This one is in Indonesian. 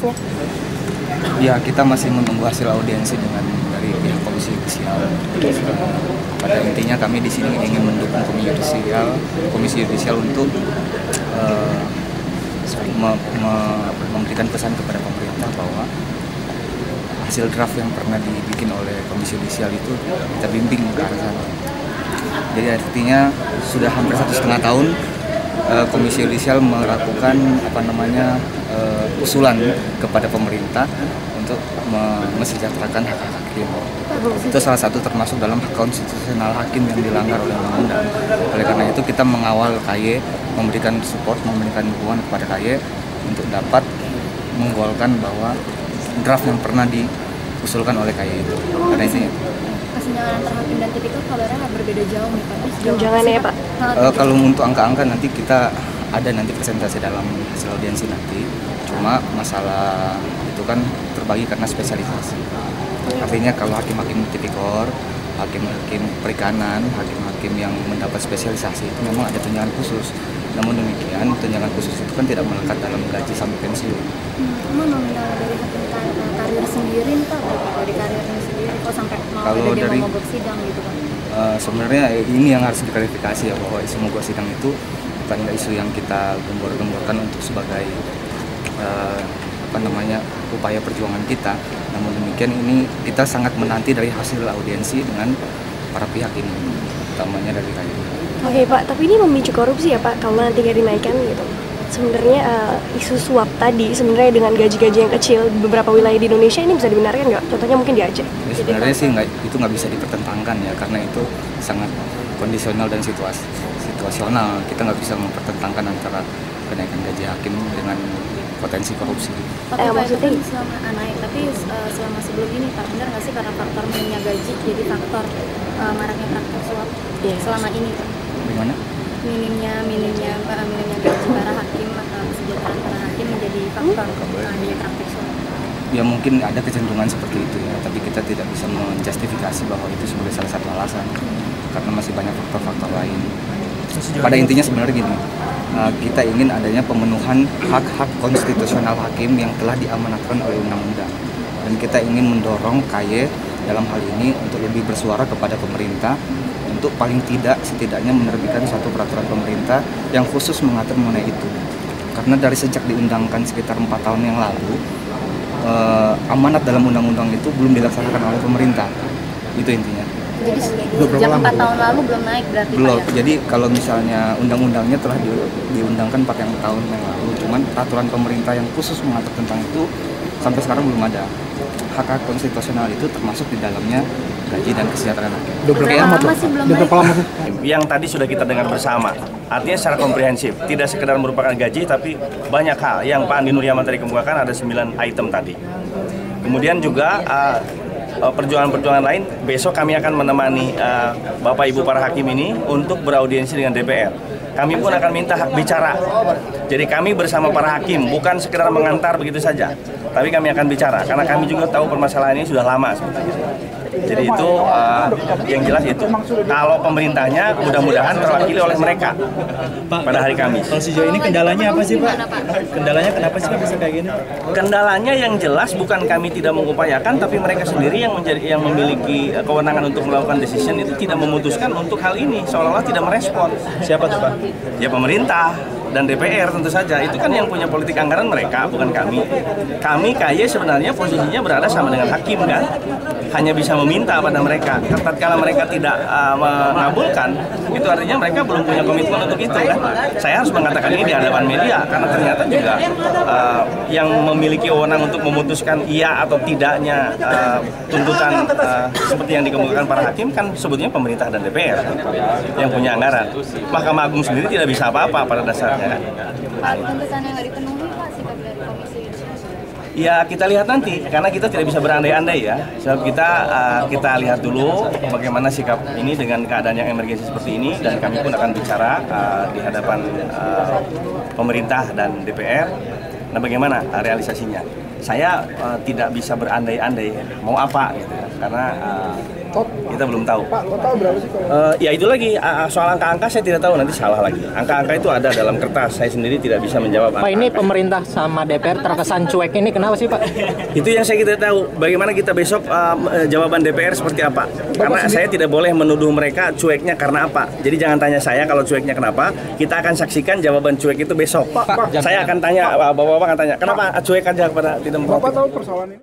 prosesnya? Ya, kita masih menunggu hasil audiensi dari pihak Komisi Yudisial. Pada intinya kami di sini ingin mendukung Komisi Yudisial untuk memberikan pesan kepada pemerintah bahwa hasil draft yang pernah dibikin oleh Komisi Yudisial itu kita bimbing ke arah sana. Jadi artinya sudah hampir 1,5 tahun Komisi Yudisial melakukan usulan kepada pemerintah untuk mesejahterakan hak hakim. Itu salah satu termasuk dalam hak konstitusional hakim yang dilanggar oleh undang-undang. Oleh karena itu kita mengawal KY, memberikan support, memberikan dukungan kepada KY untuk dapat menggolkan bahwa draft yang pernah diusulkan oleh KY itu. Karena itu kesenjangan antara hakim dan tipikor kabarnya berbeda jauh nih Pak. Tunjangannya ya Pak? Kalau untuk angka-angka nanti kita ada nanti presentasi dalam hasil audiensi nanti. Cuma masalah itu kan terbagi karena spesialisasi. Artinya kalau hakim-hakim tipikor, hakim-hakim perikanan, hakim-hakim yang mendapat spesialisasi itu memang ada tunjangan khusus. Namun demikian, tunjangan khusus itu kan tidak melekat dalam gaji sampai pensiun. Emang nominal dari hakim karir sendiri nih Pak, kalau di karirnya sendiri kok sampai mau ada dia mogok sidang gitu Pak? Sebenarnya ini yang harus diklarifikasi ya, bahwa isu mogok sidang itu bukan isu yang kita gembor-gemborkan untuk sebagai upaya perjuangan kita. Namun demikian ini kita sangat menanti dari hasil audiensi dengan para pihak ini, utamanya dari KY. Oke Pak, tapi ini memicu korupsi ya Pak kalau nanti nggak dinaikkan gitu. Sebenarnya isu suap tadi sebenarnya dengan gaji-gaji yang kecil di beberapa wilayah di Indonesia ini bisa dibenarkan nggak? Contohnya mungkin di Aceh. Ya, sebenarnya sih itu nggak bisa dipertentangkan ya, karena itu sangat kondisional dan situasional. Kita nggak bisa mempertentangkan antara kenaikan gaji hakim dengan potensi korupsi. Maksudnya selama naik, tapi selama sebelum ini Pak, benar nggak sih karena faktor minimnya gaji jadi faktor maraknya praktek suap selama ini Pak? Gimana? Minimnya gaji para hakim atau kesejahteraan para hakim menjadi faktor adanya praktek suap. Ya mungkin ada kecenderungan seperti itu ya, tapi kita tidak bisa menjustifikasi bahwa itu sebagai salah satu alasan karena masih banyak faktor-faktor lain. Pada intinya sebenarnya gini, kita ingin adanya pemenuhan hak-hak konstitusional hakim yang telah diamanatkan oleh undang-undang, dan kita ingin mendorong KY dalam hal ini untuk lebih bersuara kepada pemerintah untuk paling setidaknya menerbitkan suatu peraturan pemerintah yang khusus mengatur mengenai itu. Karena dari sejak diundangkan sekitar 4 tahun yang lalu, amanat dalam undang-undang itu belum dilaksanakan oleh pemerintah. Itu intinya. Jadi sejak 4 tahun lalu belum naik berarti belum. Pak ya? Jadi kalau misalnya undang-undangnya telah diundangkan 4 tahun yang lalu, cuman peraturan pemerintah yang khusus mengatur tentang itu sampai sekarang belum ada. Hak-hak konstitusional itu termasuk di dalamnya gaji dan kesejahteraan hakim. Berapa lama sih? Yang tadi sudah kita dengar bersama, artinya secara komprehensif, tidak sekedar merupakan gaji, tapi banyak hal yang Pak Andi Nuryaman tadi kemukakan, ada 9 item tadi. Kemudian juga perjuangan-perjuangan lain, besok kami akan menemani Bapak Ibu para hakim ini untuk beraudiensi dengan DPR. Kami pun akan minta hak bicara. Jadi kami bersama para hakim, bukan sekedar mengantar begitu saja, tapi kami akan bicara, karena kami juga tahu permasalahan ini sudah lama sebetulnya. Jadi itu yang jelas itu, kalau pemerintahnya mudah-mudahan terwakili oleh mereka pada hari Kamis. Kalau sejauh ini kendalanya apa sih Pak? Kendalanya kenapa sih Pak bisa kayak gini? Kendalanya yang jelas bukan kami tidak mengupayakan, tapi mereka sendiri yang memiliki kewenangan untuk melakukan decision itu tidak memutuskan untuk hal ini, seolah-olah tidak merespon. Siapa tuh Pak? Ya pemerintah dan DPR tentu saja, itu kan yang punya politik anggaran mereka, bukan kami. Kami KY sebenarnya posisinya berada sama dengan hakim kan, hanya bisa meminta pada mereka. Tatkala mereka tidak mengabulkan, itu artinya mereka belum punya komitmen untuk itu kan. Saya harus mengatakan ini di hadapan media, karena ternyata juga yang memiliki wewenang untuk memutuskan iya atau tidaknya tuntutan seperti yang dikemukakan para hakim kan sebetulnya pemerintah dan DPR yang punya anggaran. Mahkamah Agung sendiri tidak bisa apa-apa pada dasarnya. Tuntutan yang nggak dipenuhi Pak sikap dari Komisi Yudisial? Ya kita lihat nanti, karena kita tidak bisa berandai-andai ya. Sebab kita lihat dulu bagaimana sikap ini dengan keadaan yang emergensi seperti ini, dan kami pun akan bicara di hadapan pemerintah dan DPR. Nah bagaimana realisasinya? saya tidak bisa berandai-andai mau apa gitu ya, karena kita belum tahu. Pak, total berapa sih kalau? Ya itu lagi soal angka-angka saya tidak tahu, nanti salah lagi. Angka-angka itu ada dalam kertas, saya sendiri tidak bisa menjawab. Pak, ini pemerintah sama DPR terkesan cuek ini kenapa sih Pak? Itu yang saya tidak tahu. Bagaimana kita besok jawaban DPR seperti apa? Karena saya tidak boleh menuduh mereka cueknya karena apa. Jadi jangan tanya saya kalau cueknya kenapa. Kita akan saksikan jawaban cuek itu besok. Saya akan tanya, bapak-bapak akan tanya, kenapa cuek aja kepada tidak memperhatikan? Bapak tahu persoalan ini?